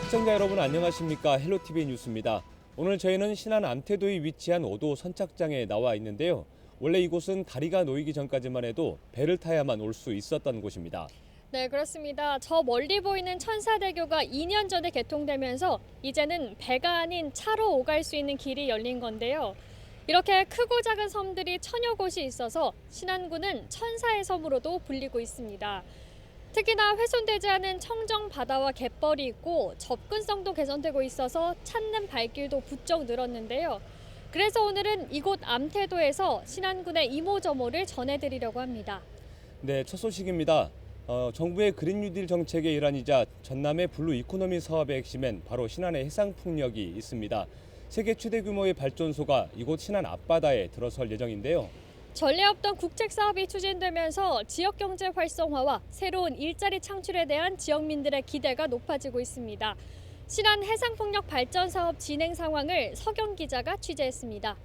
시청자 여러분 안녕하십니까? 헬로티비 뉴스입니다. 오늘 저희는 신안 암태도에 위치한 5도 선착장에 나와 있는데요. 원래 이곳은 다리가 놓이기 전까지만 해도 배를 타야만 올 수 있었던 곳입니다. 네, 그렇습니다. 저 멀리 보이는 천사대교가 2년 전에 개통되면서 이제는 배가 아닌 차로 오갈 수 있는 길이 열린 건데요. 이렇게 크고 작은 섬들이 천여 곳이 있어서 신안군은 천사의 섬으로도 불리고 있습니다. 특히나 훼손되지 않은 청정 바다와 갯벌이 있고 접근성도 개선되고 있어서 찾는 발길도 부쩍 늘었는데요. 그래서 오늘은 이곳 암태도에서 신안군의 이모저모를 전해드리려고 합니다. 네, 첫 소식입니다. 정부의 그린 뉴딜 정책의 일환이자 전남의 블루 이코노미 사업의 핵심엔 바로 신안의 해상풍력이 있습니다. 세계 최대 규모의 발전소가 이곳 신안 앞바다에 들어설 예정인데요. 전례 없던 국책 사업이 추진되면서 지역 경제 활성화와 새로운 일자리 창출에 대한 지역민들의 기대가 높아지고 있습니다. 신안 해상풍력 발전 사업 진행 상황을 서경 기자가 취재했습니다.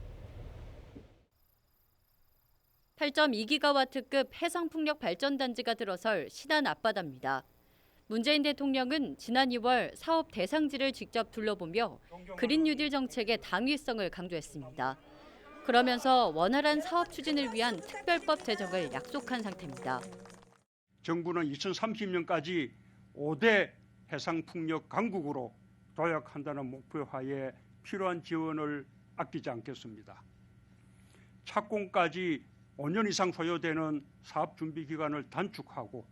8.2기가와트급 해상풍력 발전단지가 들어설 신안 앞바다입니다. 문재인 대통령은 지난 2월 사업 대상지를 직접 둘러보며 그린 뉴딜 정책의 당위성을 강조했습니다. 그러면서 원활한 사업 추진을 위한 특별법 제정을 약속한 상태입니다. 정부는 2030년까지 5대 해상풍력 강국으로 도약한다는 목표하에 필요한 지원을 아끼지 않겠습니다. 착공까지 5년 이상 소요되는 사업 준비 기간을 단축하고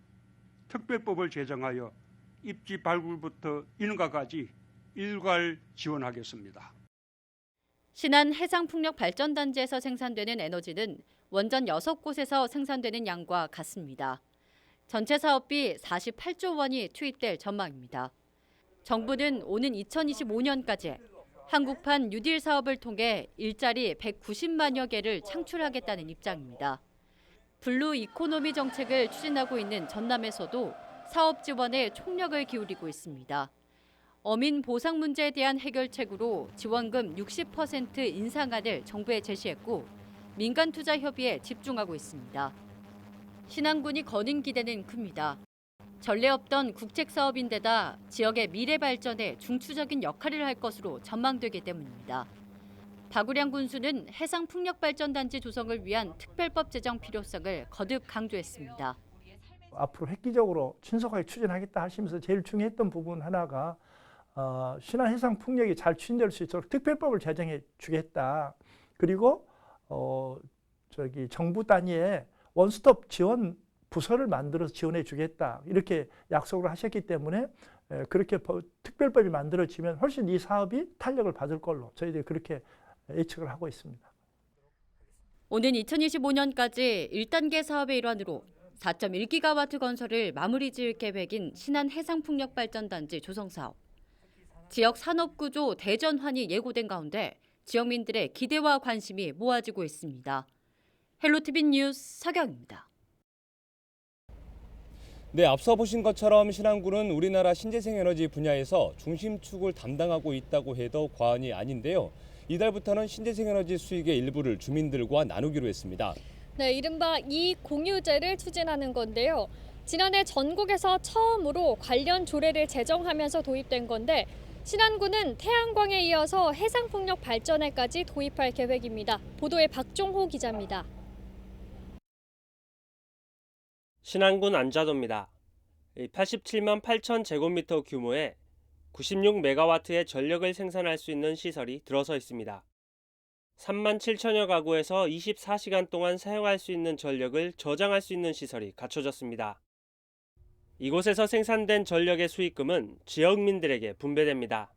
특별법을 제정하여 입지 발굴부터 인가까지 일괄 지원하겠습니다. 신안 해상풍력 발전단지에서 생산되는 에너지는 원전 6곳에서 생산되는 양과 같습니다. 전체 사업비 48조 원이 투입될 전망입니다. 정부는 오는 2025년까지 한국판 뉴딜 사업을 통해 일자리 190만여 개를 창출하겠다는 입장입니다. 블루 이코노미 정책을 추진하고 있는 전남에서도 사업 지원에 총력을 기울이고 있습니다. 어민 보상 문제에 대한 해결책으로 지원금 60% 인상안을 정부에 제시했고 민간 투자 협의에 집중하고 있습니다. 신안군이 거는 기대는 큽니다. 전례 없던 국책 사업인데다 지역의 미래 발전에 중추적인 역할을 할 것으로 전망되기 때문입니다. 박우량 군수는 해상풍력발전단지 조성을 위한 특별법 제정 필요성을 거듭 강조했습니다. 앞으로 획기적으로 신속하게 추진하겠다 하시면서 제일 중요했던 부분 하나가 신안 해상풍력이 잘 추진될 수 있도록 특별법을 제정해 주겠다. 그리고 정부 단위의 원스톱 지원 부서를 만들어서 지원해 주겠다. 이렇게 약속을 하셨기 때문에 그렇게 특별법이 만들어지면 훨씬 이 사업이 탄력을 받을 걸로 저희들이 그렇게 예측을 하고 있습니다. 오는 2025년까지 1단계 사업의 일환으로 4.1기가와트 건설을 마무리 지을 계획인 신안 해상풍력발전단지 조성 사업. 지역 산업구조 대전환이 예고된 가운데 지역민들의 기대와 관심이 모아지고 있습니다. 헬로티비 뉴스 서경입니다. 네, 앞서 보신 것처럼 신안군은 우리나라 신재생 에너지 분야에서 중심축을 담당하고 있다고 해도 과언이 아닌데요. 이달부터는 신재생 에너지 수익의 일부를 주민들과 나누기로 했습니다. 네, 이른바 이익공유제를 추진하는 건데요. 지난해 전국에서 처음으로 관련 조례를 제정하면서 도입된 건데 신안군은 태양광에 이어서 해상풍력 발전에까지 도입할 계획입니다. 보도에 박종호 기자입니다. 신안군 안좌도입니다. 87만 8천 제곱미터 규모의 96메가와트의 전력을 생산할 수 있는 시설이 들어서 있습니다. 3만 7천여 가구에서 24시간 동안 사용할 수 있는 전력을 저장할 수 있는 시설이 갖춰졌습니다. 이곳에서 생산된 전력의 수익금은 지역민들에게 분배됩니다.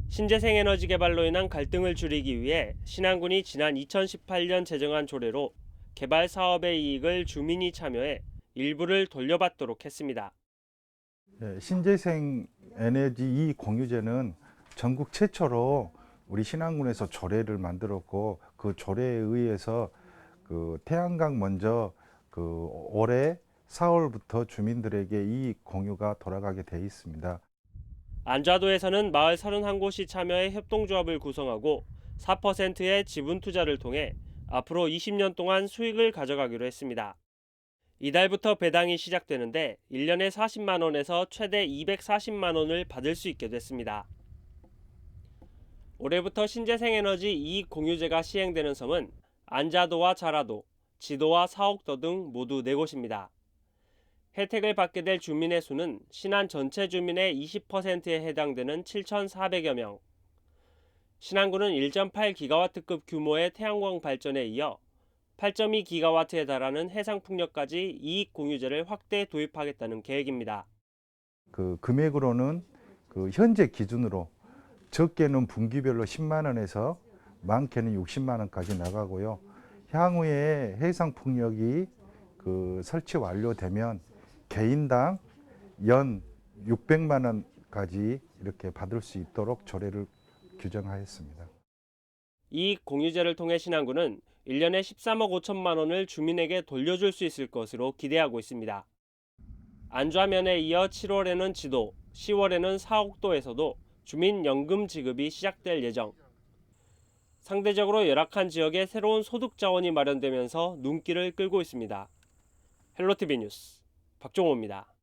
신재생 에너지 개발로 인한 갈등을 줄이기 위해 신안군이 지난 2018년 제정한 조례로 개발 사업의 이익을 주민이 참여해 일부를 돌려받도록 했습니다. 신재생 에너지 이익 공유제는 전국 최초로 우리 신안군에서 조례를 만들었고 그 조례에 의해서 태양광 먼저 올해 4월부터 주민들에게 이익 공유가 돌아가게 돼 있습니다. 안좌도에서는 마을 31곳이 참여해 협동조합을 구성하고 4%의 지분 투자를 통해 앞으로 20년 동안 수익을 가져가기로 했습니다. 이달부터 배당이 시작되는데 1년에 40만 원에서 최대 240만 원을 받을 수 있게 됐습니다. 올해부터 신재생에너지 이익공유제가 시행되는 섬은 안자도와 자라도, 지도와 사옥도 등 모두 4곳입니다. 혜택을 받게 될 주민의 수는 신안 전체 주민의 20%에 해당되는 7,400여 명. 신안군은 1.8기가와트급 규모의 태양광 발전에 이어 8.2기가와트에 달하는 해상풍력까지 이익공유제를 확대 도입하겠다는 계획입니다. 그 금액으로는 그 현재 기준으로 적게는 분기별로 10만 원에서 많게는 60만 원까지 나가고요. 향후에 해상 풍력이 그 설치 완료되면 개인당 연 600만 원까지 이렇게 받을 수 있도록 조례를 규정하였습니다. 이익 공유제를 통해 신안군은 1년에 13억 5천만 원을 주민에게 돌려줄 수 있을 것으로 기대하고 있습니다. 안좌면에 이어 7월에는 지도, 10월에는 사옥도에서도 주민연금 지급이 시작될 예정. 상대적으로 열악한 지역에 새로운 소득 자원이 마련되면서 눈길을 끌고 있습니다. 헬로티비 뉴스 박종호입니다.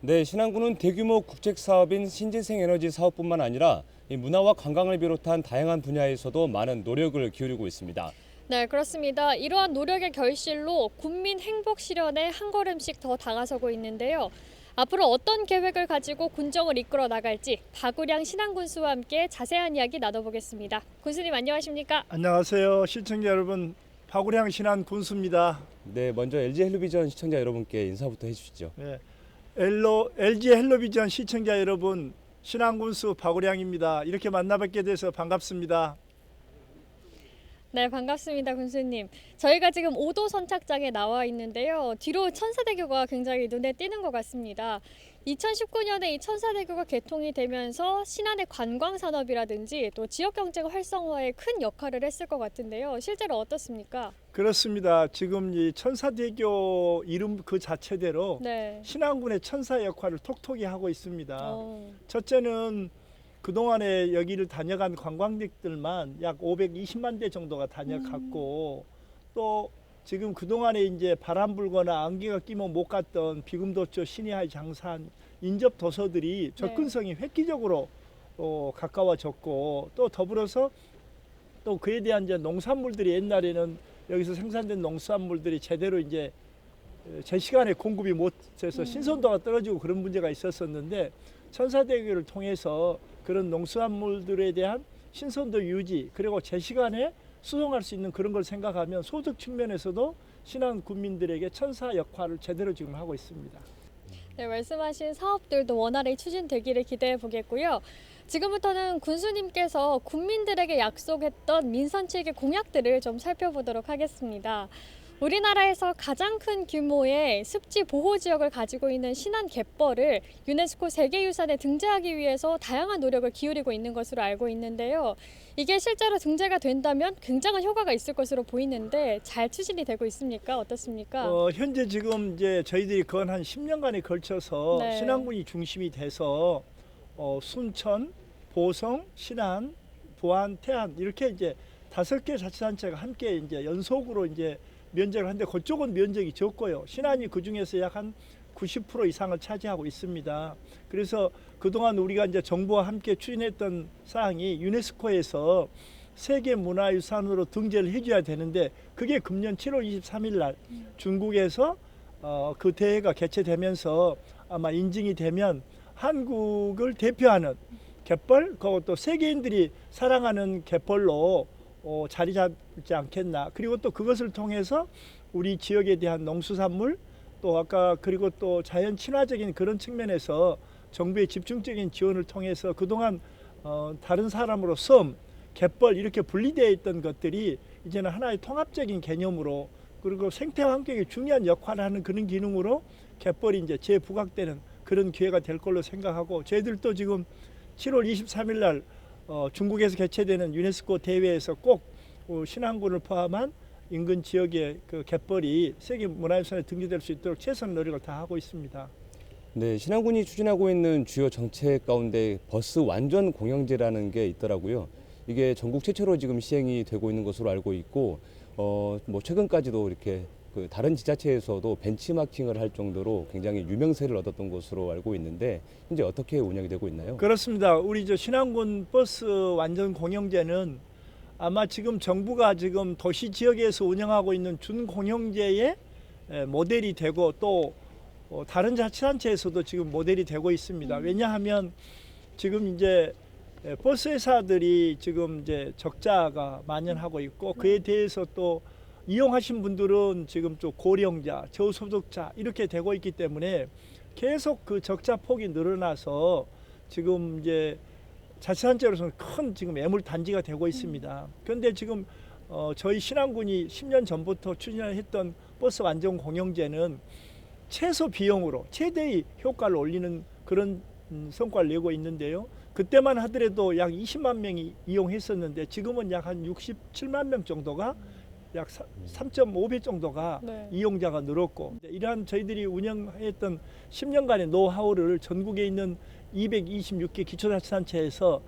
네, 신안군은 대규모 국책 사업인 신재생에너지 사업뿐만 아니라 문화와 관광을 비롯한 다양한 분야에서도 많은 노력을 기울이고 있습니다. 네, 그렇습니다. 이러한 노력의 결실로 국민 행복 실현에 한 걸음씩 더 다가서고 있는데요. 앞으로 어떤 계획을 가지고 군정을 이끌어 나갈지 박우량 신안군수와 함께 자세한 이야기 나눠보겠습니다. 군수님 안녕하십니까? 안녕하세요. 시청자 여러분, 박우량 신안군수입니다. 네, 먼저 LG 헬로비전 시청자 여러분께 인사부터 해주시죠. 네, LG 헬로비전 시청자 여러분, 신안군수 박우량입니다. 이렇게 만나뵙게 돼서 반갑습니다. 네, 반갑습니다, 군수님. 저희가 지금 5도 선착장에 나와 있는데요. 뒤로 천사대교가 굉장히 눈에 띄는 것 같습니다. 2019년에 이 천사대교가 개통이 되면서 신안의 관광산업이라든지 또 지역경제 활성화에 큰 역할을 했을 것 같은데요. 실제로 어떻습니까? 그렇습니다. 지금 이 천사대교 이름 그 자체대로 네. 신안군의 천사 역할을 톡톡히 하고 있습니다. 첫째는 그동안에 여기를 다녀간 관광객들만 약 520만 대 정도가 다녀갔고 또 지금 그동안에 이제 바람 불거나 안개가 끼면 못 갔던 비금도초, 신의하의 장산, 인접 도서들이 접근성이 획기적으로 가까워졌고 또 더불어서 또 그에 대한 이제 농산물들이 옛날에는 여기서 생산된 농산물들이 제대로 이제 제 시간에 공급이 못 돼서 신선도가 떨어지고 그런 문제가 있었었는데 천사대교를 통해서 그런 농수산물들에 대한 신선도 유지 그리고 제 시간에 수송할 수 있는 그런 걸 생각하면 소득 측면에서도 신안 군민들에게 천사 역할을 제대로 지금 하고 있습니다. 네, 말씀하신 사업들도 원활히 추진되기를 기대해 보겠고요. 지금부터는 군수님께서 국민들에게 약속했던 민선 7개 공약들을 좀 살펴보도록 하겠습니다. 우리나라에서 가장 큰 규모의 습지 보호 지역을 가지고 있는 신안 갯벌을 유네스코 세계유산에 등재하기 위해서 다양한 노력을 기울이고 있는 것으로 알고 있는데요. 이게 실제로 등재가 된다면 굉장한 효과가 있을 것으로 보이는데 잘 추진이 되고 있습니까? 어떻습니까? 현재 지금 이제 저희들이 건 한 10년간에 걸쳐서 신안군이 중심이 돼서 순천, 보성, 신안, 보안, 태안 이렇게 이제 5개 자치단체가 함께 이제 연속으로 이제 면적을 하는데 그쪽은 면적이 적고요. 신안이 그 중에서 약 한 90% 이상을 차지하고 있습니다. 그래서 그동안 우리가 이제 정부와 함께 추진했던 사항이 유네스코에서 세계 문화유산으로 등재를 해줘야 되는데 그게 금년 7월 23일 날 중국에서 그 대회가 개최되면서 아마 인증이 되면 한국을 대표하는 갯벌, 그것도 세계인들이 사랑하는 갯벌로 자리 잡지 않겠나. 그리고 또 그것을 통해서 우리 지역에 대한 농수산물 또 아까 그리고 또 자연 친화적인 그런 측면에서 정부의 집중적인 지원을 통해서 그동안 다른 사람으로 섬, 갯벌 이렇게 분리되어 있던 것들이 이제는 하나의 통합적인 개념으로 그리고 생태 환경에 중요한 역할을 하는 그런 기능으로 갯벌이 이제 재부각되는 그런 기회가 될 걸로 생각하고 저희들도 지금 7월 23일 날 중국에서 개최되는 유네스코 대회에서 꼭 신안군을 포함한 인근 지역의 그 갯벌이 세계 문화유산에 등재될 수 있도록 최선의 노력을 다하고 있습니다. 네, 신안군이 추진하고 있는 주요 정책 가운데 버스 완전 공영제라는 게 있더라고요. 이게 전국 최초로 지금 시행이 되고 있는 것으로 알고 있고, 뭐 최근까지도 이렇게 그 다른 지자체에서도 벤치마킹을 할 정도로 굉장히 유명세를 얻었던 것으로 알고 있는데 현재 어떻게 운영이 되고 있나요? 그렇습니다. 우리 저 신안군 버스 완전 공영제는 아마 지금 정부가 지금 도시 지역에서 운영하고 있는 준공영제의 모델이 되고 또 다른 자치단체에서도 지금 모델이 되고 있습니다. 왜냐하면 지금 이제 버스 회사들이 지금 이제 적자가 만연하고 있고 그에 대해서 또 이용하신 분들은 지금 좀 고령자, 저소득자 이렇게 되고 있기 때문에 계속 그 적자 폭이 늘어나서 지금 이제 자치단체로서는 큰 지금 애물단지가 되고 있습니다. 그런데 지금 저희 신안군이 10년 전부터 추진했던 버스 완전 공영제는 최소 비용으로 최대의 효과를 올리는 그런 성과를 내고 있는데요. 그때만 하더라도 약 20만 명이 이용했었는데 지금은 약 한 67만 명 정도가 약 3.5배 정도가 네. 이용자가 늘었고 이러한 저희들이 운영했던 10년간의 노하우를 전국에 있는 226개 기초자치단체에서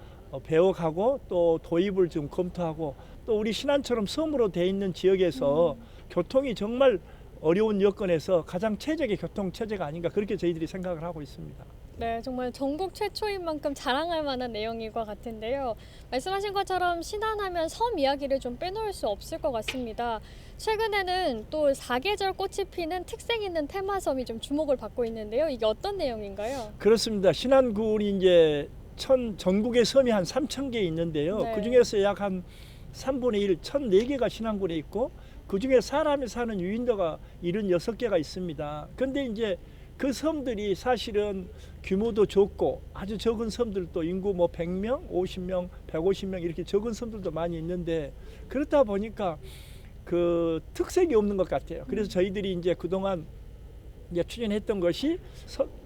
배워가고 또 도입을 지금 검토하고 또 우리 신안처럼 섬으로 돼 있는 지역에서 교통이 정말 어려운 여건에서 가장 최적의 교통 체제가 아닌가 그렇게 저희들이 생각을 하고 있습니다. 네, 정말 전국 최초인 만큼 자랑할 만한 내용인 것 같은데요. 말씀하신 것처럼 신안하면 섬 이야기를 좀 빼놓을 수 없을 것 같습니다. 최근에는 또 사계절 꽃이 피는 특색 있는 테마섬이 좀 주목을 받고 있는데요. 이게 어떤 내용인가요? 그렇습니다. 신안군이 이제 전국의 섬이 한 3,000개 있는데요. 네. 그 중에서 약 한 3분의 1, 1,004개가 신안군에 있고 그 중에 사람이 사는 유인도가 76개가 있습니다. 그런데 이제 그 섬들이 사실은 규모도 적고 아주 적은 섬들도 인구 뭐 100명, 50명, 150명 이렇게 적은 섬들도 많이 있는데 그렇다 보니까 그 특색이 없는 것 같아요. 그래서 저희들이 이제 그동안 이제 추진했던 것이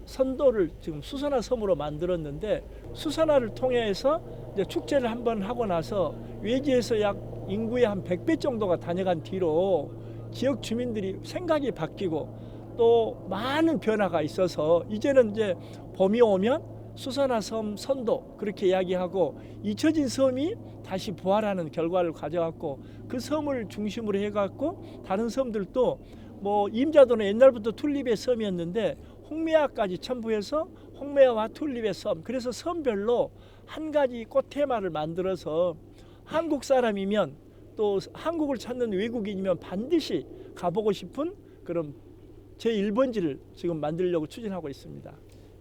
선도를 지금 수선화 섬으로 만들었는데 수선화를 통해서 이제 축제를 한번 하고 나서 외지에서 약 인구의 한 100배 정도가 다녀간 뒤로 지역 주민들이 생각이 바뀌고 또 많은 변화가 있어서 이제는 이제 봄이 오면 수선화 섬 선도 그렇게 이야기하고 잊혀진 섬이 다시 부활하는 결과를 가져왔고 그 섬을 중심으로 해갖고 다른 섬들도 뭐 임자도는 옛날부터 튤립의 섬이었는데 홍매화까지 첨부해서 홍매화와 튤립의 섬 그래서 섬별로 한 가지 꽃 테마를 만들어서 한국 사람이면 또 한국을 찾는 외국인이면 반드시 가보고 싶은 그런 제1번지를 지금 만들려고 추진하고 있습니다.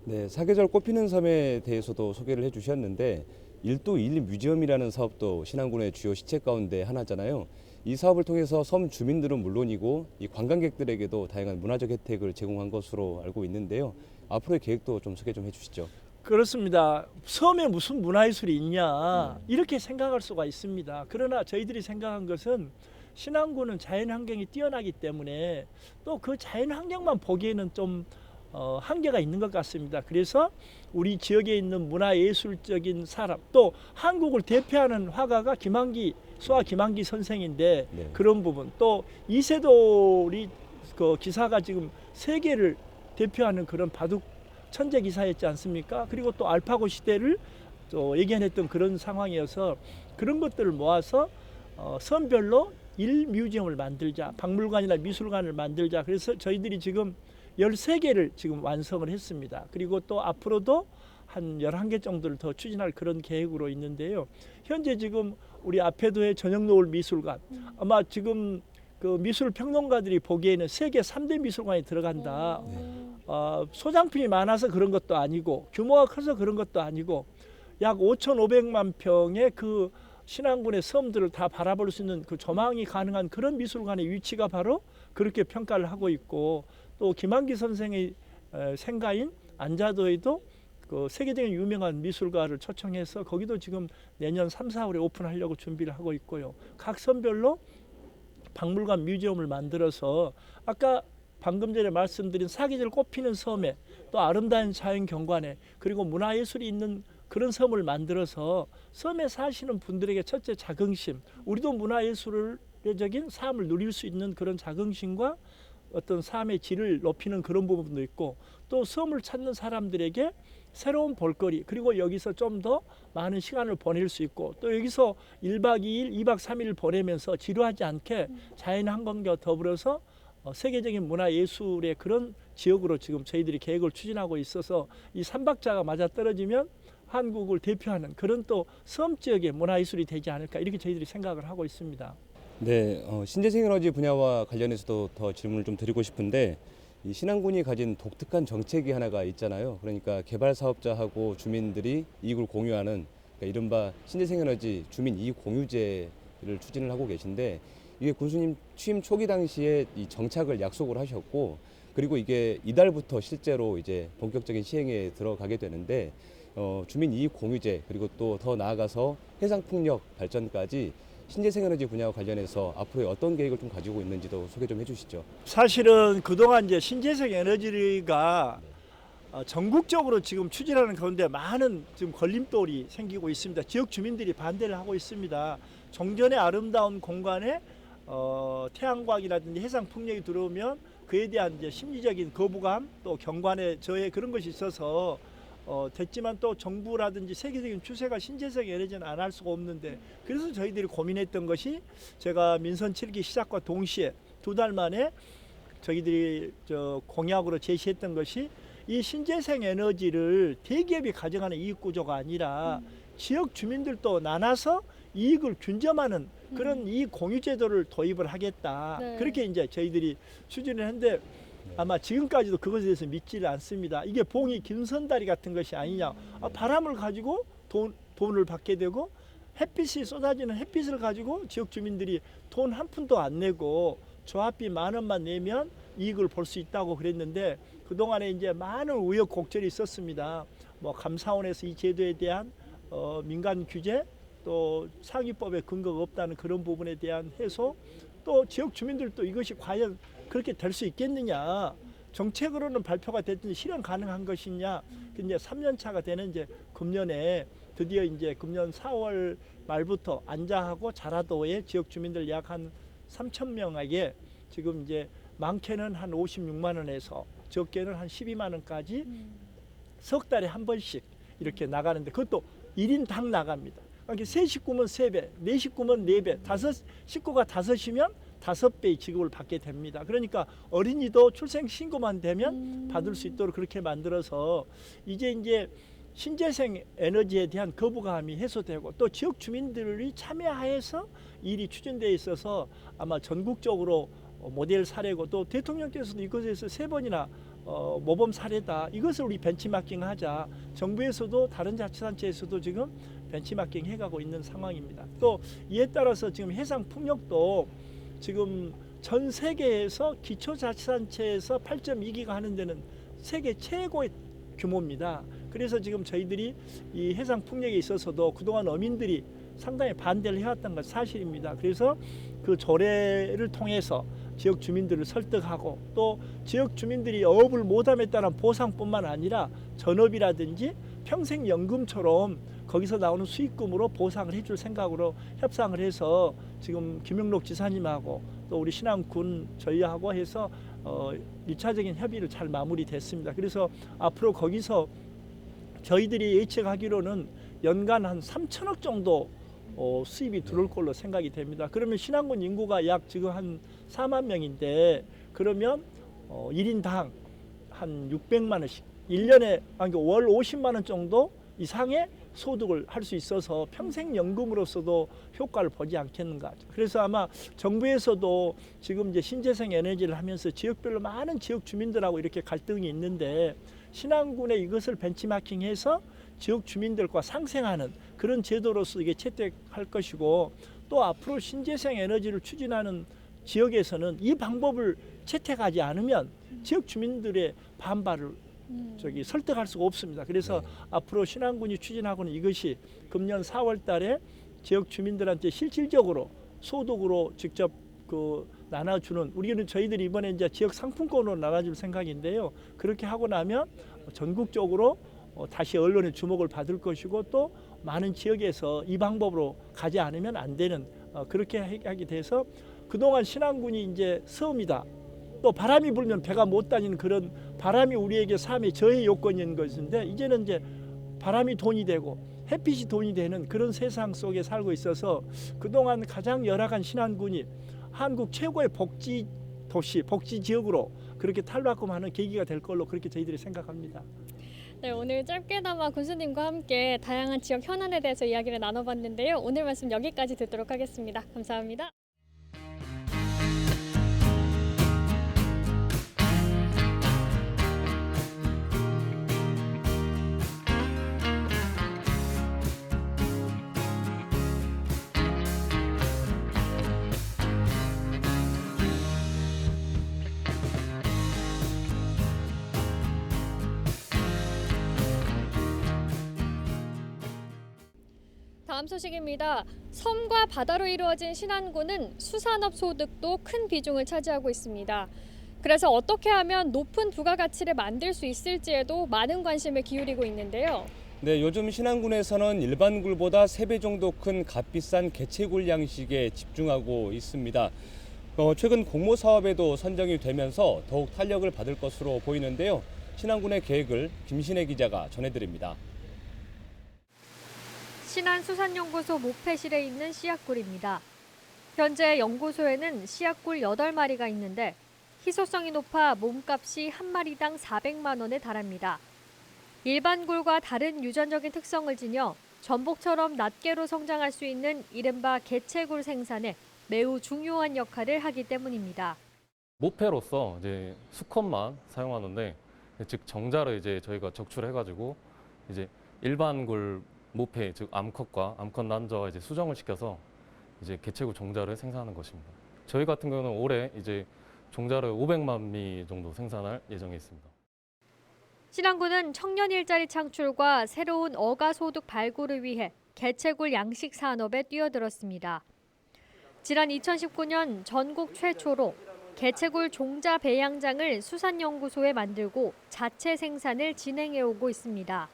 네, 사계절 꽃피는 섬에 대해서도 소개를 해주셨는데 1도 1 뮤지엄이라는 사업도 신안군의 주요 시책 가운데 하나잖아요. 이 사업을 통해서 섬 주민들은 물론이고 이 관광객들에게도 다양한 문화적 혜택을 제공한 것으로 알고 있는데요. 앞으로의 계획도 좀 소개 좀 해주시죠. 그렇습니다. 섬에 무슨 문화예술이 있냐 이렇게 생각할 수가 있습니다. 그러나 저희들이 생각한 것은 신안군은 자연환경이 뛰어나기 때문에 또 그 자연환경만 보기에는 좀 한계가 있는 것 같습니다. 그래서 우리 지역에 있는 문화예술적인 사람 또 한국을 대표하는 화가가 수화 김한기 선생인데 네. 그런 부분 또 이세돌이 그 기사가 지금 세계를 대표하는 그런 바둑 천재 기사였지 않습니까? 그리고 또 알파고 시대를 또 예견했던 그런 상황이어서 그런 것들을 모아서 섬별로 1뮤지엄을 만들자, 박물관이나 미술관을 만들자. 그래서 저희들이 지금 13개를 지금 완성을 했습니다. 그리고 또 앞으로도 한 11개 정도를 더 추진할 그런 계획으로 있는데요. 현재 지금 우리 앞에도의 저녁노을 미술관 아마 지금 그 미술 평론가들이 보기에는 세계 3대 미술관이 들어간다. 소장품이 많아서 그런 것도 아니고 규모가 커서 그런 것도 아니고 약 5,500만 평의 그 신안군의 섬들을 다 바라볼 수 있는 그 조망이 가능한 그런 미술관의 위치가 바로 그렇게 평가를 하고 있고 또 김한기 선생의 생가인 안자도에도 그 세계적인 유명한 미술가를 초청해서 거기도 지금 내년 3, 4월에 오픈하려고 준비를 하고 있고요. 각 섬별로 박물관 뮤지엄을 만들어서 아까 방금 전에 말씀드린 사계절 꽃피는 섬에 또 아름다운 자연 경관에 그리고 문화예술이 있는 그런 섬을 만들어서 섬에 사시는 분들에게 첫째 자긍심 우리도 문화예술적인 삶을 누릴 수 있는 그런 자긍심과 어떤 삶의 질을 높이는 그런 부분도 있고, 또 섬을 찾는 사람들에게 새로운 볼거리, 그리고 여기서 좀 더 많은 시간을 보낼 수 있고, 또 여기서 1박 2일, 2박 3일 보내면서 지루하지 않게 자연환경과 더불어서 세계적인 문화예술의 그런 지역으로 지금 저희들이 계획을 추진하고 있어서, 이 3박자가 맞아떨어지면 한국을 대표하는 그런 또 섬 지역의 문화예술이 되지 않을까, 이렇게 저희들이 생각을 하고 있습니다. 네, 신재생에너지 분야와 관련해서도 더 질문을 좀 드리고 싶은데, 이 신안군이 가진 독특한 정책이 하나가 있잖아요. 그러니까 개발 사업자하고 주민들이 이익을 공유하는, 그러니까 이른바 신재생에너지 주민 이익 공유제를 추진을 하고 계신데, 이게 군수님 취임 초기 당시에 이 정착을 약속을 하셨고, 그리고 이게 이달부터 실제로 이제 본격적인 시행에 들어가게 되는데, 주민 이익 공유제, 그리고 또 더 나아가서 해상 풍력 발전까지 신재생에너지 분야와 관련해서 앞으로 어떤 계획을 좀 가지고 있는지도 소개 좀 해주시죠. 사실은 그동안 이제 신재생 에너지가 전국적으로 지금 추진하는 가운데 많은 지금 걸림돌이 생기고 있습니다. 지역 주민들이 반대를 하고 있습니다. 정전의 아름다운 공간에 태양광이라든지 해상 풍력이 들어오면 그에 대한 이제 심리적인 거부감, 또 경관의 저해, 그런 것이 있어서 됐지만 또 정부라든지 세계적인 추세가 신재생 에너지는 안 할 수가 없는데, 그래서 저희들이 고민했던 것이, 제가 민선 7기 시작과 동시에 2달 만에 저희들이 공약으로 제시했던 것이, 이 신재생 에너지를 대기업이 가져가는 이익 구조가 아니라 지역 주민들도 나눠서 이익을 균점하는 그런 이익 공유 제도를 도입을 하겠다. 네. 그렇게 이제 저희들이 추진을 했는데, 아마 지금까지도 그것에 대해서 믿지를 않습니다. 이게 봉이 김선다리 같은 것이 아니냐. 바람을 가지고 돈을 받게 되고, 햇빛이 쏟아지는 햇빛을 가지고 지역 주민들이 돈 한 푼도 안 내고 조합비 10,000원만 내면 이익을 볼 수 있다고 그랬는데, 그동안에 이제 많은 우여곡절이 있었습니다. 뭐 감사원에서 이 제도에 대한 민간 규제, 또 상위법에 근거가 없다는 그런 부분에 대한 해소, 또 지역 주민들도 이것이 과연 그렇게 될 수 있겠느냐, 정책으로는 발표가 됐든지 실현 가능한 것이냐. 근데 3년 차가 되는 이제 금년에 드디어 이제 금년 4월 말부터 안자하고 자라도의 지역 주민들 약 한 3,000명에게 지금 이제 많게는 한 56만 원에서 적게는 한 12만 원까지 석 달에 한 번씩 이렇게 나가는데, 그것도 1인당 나갑니다. 그러니까 3식구면 3배, 4식구면 4배, 5식구가 5이면 5배의 지급을 받게 됩니다. 그러니까 어린이도 출생 신고만 되면 받을 수 있도록 그렇게 만들어서, 이제 신재생 에너지에 대한 거부감이 해소되고, 또 지역 주민들이 참여하여서 일이 추진되어 있어서 아마 전국적으로 모델 사례고, 또 대통령께서도 이것에 대해서 3번이나 모범 사례다, 이것을 우리 벤치마킹 하자, 정부에서도 다른 자치단체에서도 지금 벤치마킹 해가고 있는 상황입니다. 또 이에 따라서 지금 해상 풍력도 지금 전 세계에서 기초자치단체에서 8.2기가 하는 데는 세계 최고의 규모입니다. 그래서 지금 저희들이 이 해상 풍력에 있어서도 그동안 어민들이 상당히 반대를 해왔던 건 사실입니다. 그래서 그 조례를 통해서 지역 주민들을 설득하고, 또 지역 주민들이 어업을 못함에 따른 보상뿐만 아니라 전업이라든지 평생연금처럼 거기서 나오는 수익금으로 보상을 해줄 생각으로 협상을 해서 지금 김영록 지사님하고 또 우리 신안군 저희하고 해서 1차적인 협의를 잘 마무리됐습니다. 그래서 앞으로 거기서 저희들이 예측하기로는 연간 한 3천억 정도 수입이 들어올 걸로 생각이 됩니다. 그러면 신안군 인구가 약 지금 한 4만 명인데, 그러면 1인당 한 600만 원씩 1년에 월 50만 원 정도 이상의 소득을 할 수 있어서 평생연금으로서도 효과를 보지 않겠는가. 그래서 아마 정부에서도 지금 이제 신재생 에너지를 하면서 지역별로 많은 지역 주민들하고 이렇게 갈등이 있는데, 신안군에 이것을 벤치마킹해서 지역 주민들과 상생하는 그런 제도로서 이게 채택할 것이고, 또 앞으로 신재생 에너지를 추진하는 지역에서는 이 방법을 채택하지 않으면 지역 주민들의 반발을 설득할 수가 없습니다. 그래서 앞으로 신안군이 추진하고는 이것이 금년 4월 달에 지역 주민들한테 실질적으로 소득으로 직접 나눠주는, 우리는 저희들이 이번에 이제 지역 상품권으로 나눠줄 생각인데요. 그렇게 하고 나면 전국적으로 다시 언론의 주목을 받을 것이고, 또 많은 지역에서 이 방법으로 가지 않으면 안 되는, 그렇게 하게 돼서, 그동안 신안군이 이제 섬이다, 또 바람이 불면 배가 못 다니는 그런 바람이 우리에게 삶의 저해 요건인 것인데 이제는 이제 바람이 돈이 되고 햇빛이 돈이 되는 그런 세상 속에 살고 있어서 그동안 가장 열악한 신안군이 한국 최고의 복지 도시, 복지 지역으로 그렇게 탈바꿈하는 계기가 될 걸로 그렇게 저희들이 생각합니다. 네, 오늘 짧게나마 군수님과 함께 다양한 지역 현안에 대해서 이야기를 나눠봤는데요. 오늘 말씀 여기까지 듣도록 하겠습니다. 감사합니다. 다음 소식입니다. 섬과 바다로 이루어진 신안군은 수산업 소득도 큰 비중을 차지하고 있습니다. 그래서 어떻게 하면 높은 부가가치를 만들 수 있을지에도 많은 관심을 기울이고 있는데요. 네, 요즘 신안군에서는 일반 굴보다 3배 정도 큰 값비싼 개체굴 양식에 집중하고 있습니다. 최근 공모 사업에도 선정이 되면서 더욱 탄력을 받을 것으로 보이는데요. 신안군의 계획을 김신혜 기자가 전해드립니다. 신안수산연구소 모패실에 있는 씨앗굴입니다. 현재 연구소에는 씨앗굴 8마리가 있는데 희소성이 높아 몸값이 한 마리당 400만 원에 달합니다. 일반 굴과 다른 유전적인 특성을 지녀 전복처럼 낱개로 성장할 수 있는 이른바 개체굴 생산에 매우 중요한 역할을 하기 때문입니다. 모패로서 이제 수컷만 사용하는데 즉 정자를 이제 저희가 적출해가지고 이제 일반 굴 모패 즉 암컷과 암컷 난저와 이제 수정을 시켜서 이제 개체굴 종자를 생산하는 것입니다. 저희 같은 경우는 올해 이제 종자를 500만 미 정도 생산할 예정에 있습니다. 신안군은 청년 일자리 창출과 새로운 어가 소득 발굴을 위해 개체굴 양식 산업에 뛰어들었습니다. 지난 2019년 전국 최초로 개체굴 종자 배양장을 수산연구소에 만들고 자체 생산을 진행해오고 있습니다.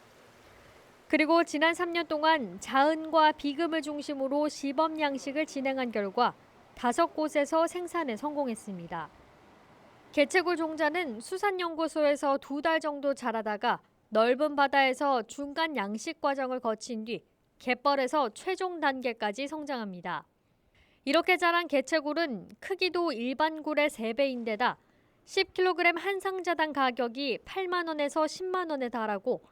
그리고 지난 3년 동안 자은과 비금을 중심으로 시범 양식을 진행한 결과 5곳에서 생산에 성공했습니다. 개체굴 종자는 수산연구소에서 2달 정도 자라다가 넓은 바다에서 중간 양식 과정을 거친 뒤 갯벌에서 최종 단계까지 성장합니다. 이렇게 자란 개체굴은 크기도 일반 굴의 3배인데다 10kg 한 상자당 가격이 8만 원에서 10만 원에 달하고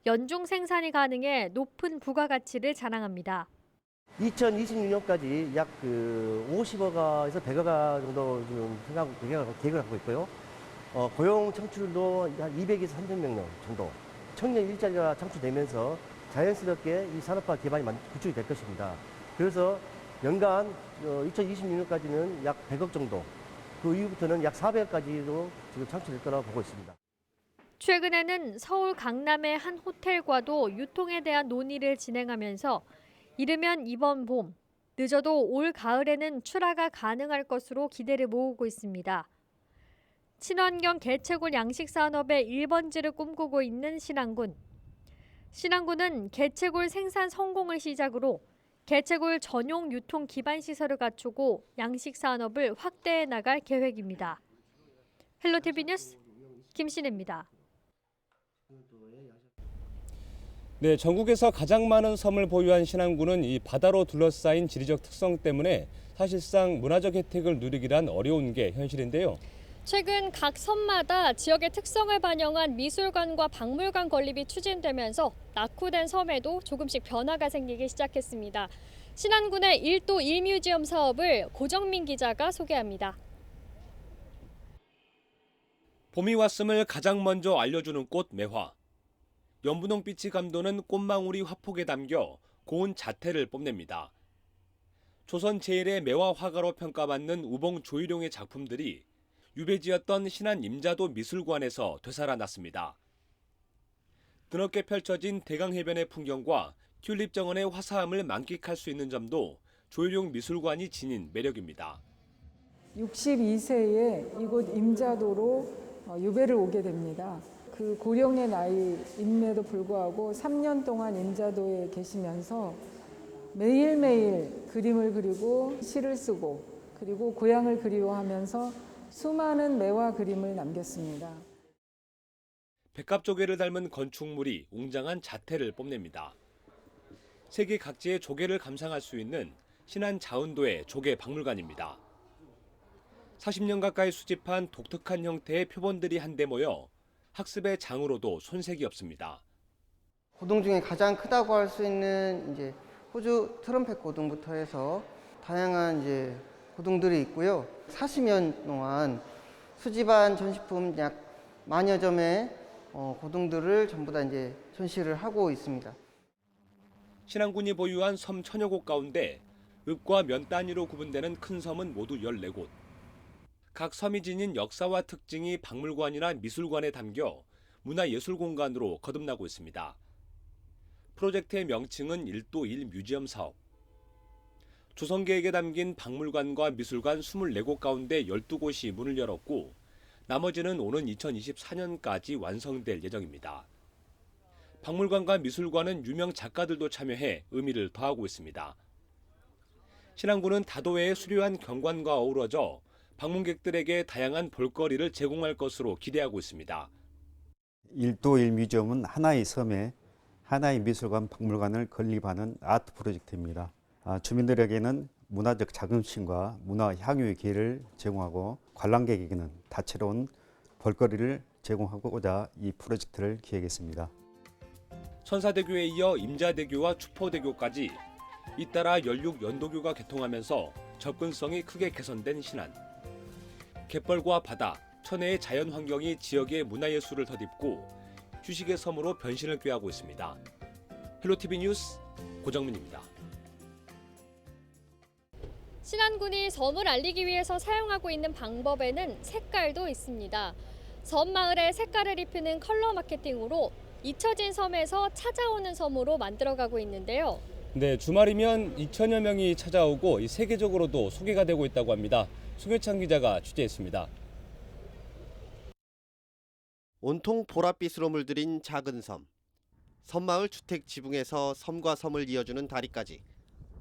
연중 생산이 가능해 높은 부가가치를 자랑합니다. 2026년까지 약 50억에서 100억 정도 지금 계획을 하고 있고요. 고용 창출도 한 200에서 300명 정도 청년 일자리가 창출되면서 자연스럽게 이 산업화 기반이 구축이 될 것입니다. 그래서 연간 2026년까지는 약 100억 정도, 그 이후부터는 약 400억까지도 지금 창출될 거라고 보고 있습니다. 최근에는 서울 강남의 한 호텔과도 유통에 대한 논의를 진행하면서 이르면 이번 봄, 늦어도 올 가을에는 출하가 가능할 것으로 기대를 모으고 있습니다. 친환경 개체굴 양식 산업의 1번지를 꿈꾸고 있는 신안군. 신안군은 개체굴 생산 성공을 시작으로 개체굴 전용 유통 기반 시설을 갖추고 양식 산업을 확대해 나갈 계획입니다. 헬로티비 뉴스 김신혜입니다. 네, 전국에서 가장 많은 섬을 보유한 신안군은 이 바다로 둘러싸인 지리적 특성 때문에 사실상 문화적 혜택을 누리기란 어려운 게 현실인데요. 최근 각 섬마다 지역의 특성을 반영한 미술관과 박물관 건립이 추진되면서 낙후된 섬에도 조금씩 변화가 생기기 시작했습니다. 신안군의 1도 1뮤지엄 사업을 고정민 기자가 소개합니다. 봄이 왔음을 가장 먼저 알려주는 꽃 매화. 연분홍빛이 감도는 꽃망울이 화폭에 담겨 고운 자태를 뽐냅니다. 조선 제1의 매화 화가로 평가받는 우봉 조일용의 작품들이 유배지였던 신안 임자도 미술관에서 되살아났습니다. 드넓게 펼쳐진 대강해변의 풍경과 튤립 정원의 화사함을 만끽할 수 있는 점도 조일용 미술관이 지닌 매력입니다. 62세에 이곳 임자도로 유배를 오게 됩니다. 그 고령의 나이임에도 불구하고 3년 동안 임자도에 계시면서 매일매일 그림을 그리고 시를 쓰고 그리고 고향을 그리워하면서 수많은 매화 그림을 남겼습니다. 백합조개를 닮은 건축물이 웅장한 자태를 뽐냅니다. 세계 각지의 조개를 감상할 수 있는 신안 자운도의 조개 박물관입니다. 40년 가까이 수집한 독특한 형태의 표본들이 한데 모여 학습의 장으로도 손색이 없습니다. 고등 중에 가장 크다고 할 수 있는 이제 호주 트럼펫 고등부터 해서 다양한 이제 고등들이 있고요. 40년 동안 수집한 전시품 약 10,000여 점의 고등들을 전부 다 이제 전시를 하고 있습니다. 신안군이 보유한 섬 1000여 곳 가운데 읍과 면 단위로 구분되는 큰 섬은 모두 14곳. 각 섬이 지닌 역사와 특징이 박물관이나 미술관에 담겨 문화예술공간으로 거듭나고 있습니다. 프로젝트의 명칭은 1도 1 뮤지엄 사업. 조성 계획에 담긴 박물관과 미술관 24곳 가운데 12곳이 문을 열었고 나머지는 오는 2024년까지 완성될 예정입니다. 박물관과 미술관은 유명 작가들도 참여해 의미를 더하고 있습니다. 신안군은 다도해의 수려한 경관과 어우러져 방문객들에게 다양한 볼거리를 제공할 것으로 기대하고 있습니다. 1도 1 뮤지엄은 하나의 섬에 하나의 미술관, 박물관을 건립하는 아트 프로젝트입니다. 주민들에게는 문화적 자긍심과 문화 향유의 기회를 제공하고 관람객에게는 다채로운 볼거리를 제공하고자 이 프로젝트를 기획했습니다. 천사대교에 이어 임자대교와 추포대교까지 잇따라 16연도교가 개통하면서 접근성이 크게 개선된 신안. 갯벌과 바다, 천혜의 자연 환경이 지역의 문화예술을 덧입고 휴식의 섬으로 변신을 꾀하고 있습니다. 헬로티비 뉴스 고정민입니다. 신안군이 섬을 알리기 위해서 사용하고 있는 방법에는 색깔도 있습니다. 섬 마을에 색깔을 입히는 컬러 마케팅으로 잊혀진 섬에서 찾아오는 섬으로 만들어가고 있는데요. 네, 주말이면 2천여 명이 찾아오고 세계적으로도 소개가 되고 있다고 합니다. 송효창 기자가 취재했습니다. 온통 보랏빛으로 물들인 작은 섬. 섬마을 주택 지붕에서 섬과 섬을 이어주는 다리까지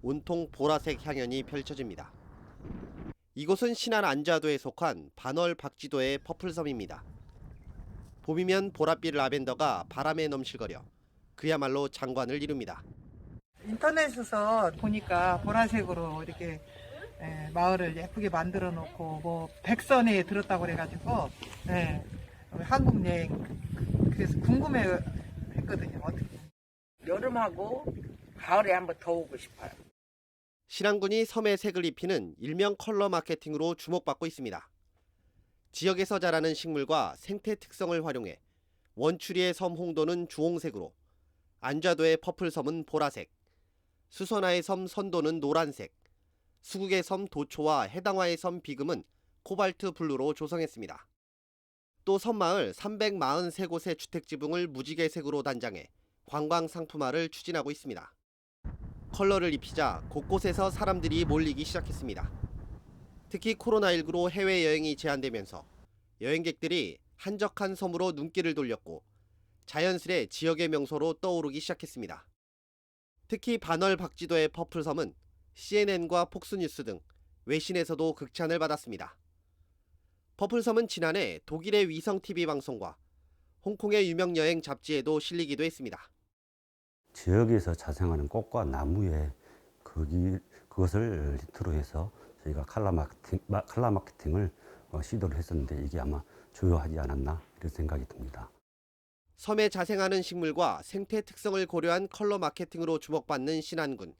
온통 보라색 향연이 펼쳐집니다. 이곳은 신안 안자도에 속한 반월 박지도의 퍼플섬입니다. 봄이면 보랏빛 라벤더가 바람에 넘실거려 그야말로 장관을 이룹니다. 인터넷에서 보니까 보라색으로 이렇게 마을을 예쁘게 만들어 놓고 뭐 백선에 들었다고 그래가지고 한국 여행 그래서 궁금해 했거든요. 어떻게 여름하고 가을에 한번 더 오고 싶어요. 신안군이 섬에 색을 입히는 일명 컬러 마케팅으로 주목받고 있습니다. 지역에서 자라는 식물과 생태 특성을 활용해 원추리의 섬 홍도는 주홍색으로, 안자도의 퍼플섬은 보라색, 수선화의 섬 선도는 노란색, 수국의 섬 도초와 해당화의 섬 비금은 코발트 블루로 조성했습니다. 또 섬마을 343곳의 주택지붕을 무지개색으로 단장해 관광 상품화를 추진하고 있습니다. 컬러를 입히자 곳곳에서 사람들이 몰리기 시작했습니다. 특히 코로나19로 해외여행이 제한되면서 여행객들이 한적한 섬으로 눈길을 돌렸고 자연스레 지역의 명소로 떠오르기 시작했습니다. 특히 반월 박지도의 퍼플섬은 CNN과 폭스뉴스 등 외신에서도 극찬을 받았습니다. 퍼플섬은 지난해 독일의 위성 TV 방송과 홍콩의 유명 여행 잡지에도 실리기도 했습니다. 지역에서 자생하는 꽃과 나무에 그것을 리트로 해서 저희가 컬러 마케팅을 시도를 했었는데 이게 아마 주요하지 않았나 이런 생각이 듭니다. 섬에 자생하는 식물과 생태 특성을 고려한 컬러 마케팅으로 주목받는 신안군.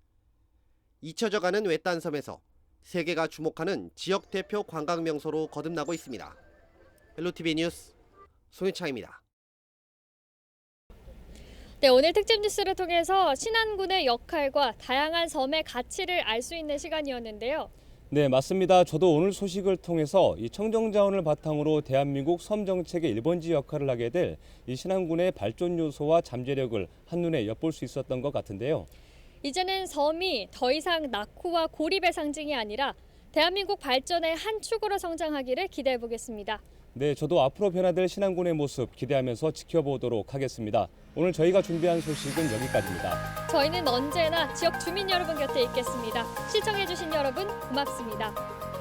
잊혀져가는 외딴 섬에서 세계가 주목하는 지역 대표 관광 명소로 거듭나고 있습니다. 헬로티비 뉴스 송혜창입니다. 네, 오늘 특집 뉴스를 통해서 신안군의 역할과 다양한 섬의 가치를 알 수 있는 시간이었는데요. 네, 맞습니다. 저도 오늘 소식을 통해서 이 청정자원을 바탕으로 대한민국 섬 정책의 1번지 역할을 하게 될 이 신안군의 발전 요소와 잠재력을 한눈에 엿볼 수 있었던 것 같은데요. 이제는 섬이 더 이상 낙후와 고립의 상징이 아니라 대한민국 발전의 한 축으로 성장하기를 기대해 보겠습니다. 네, 저도 앞으로 변화될 신안군의 모습 기대하면서 지켜보도록 하겠습니다. 오늘 저희가 준비한 소식은 여기까지입니다. 저희는 언제나 지역 주민 여러분 곁에 있겠습니다. 시청해 주신 여러분 고맙습니다.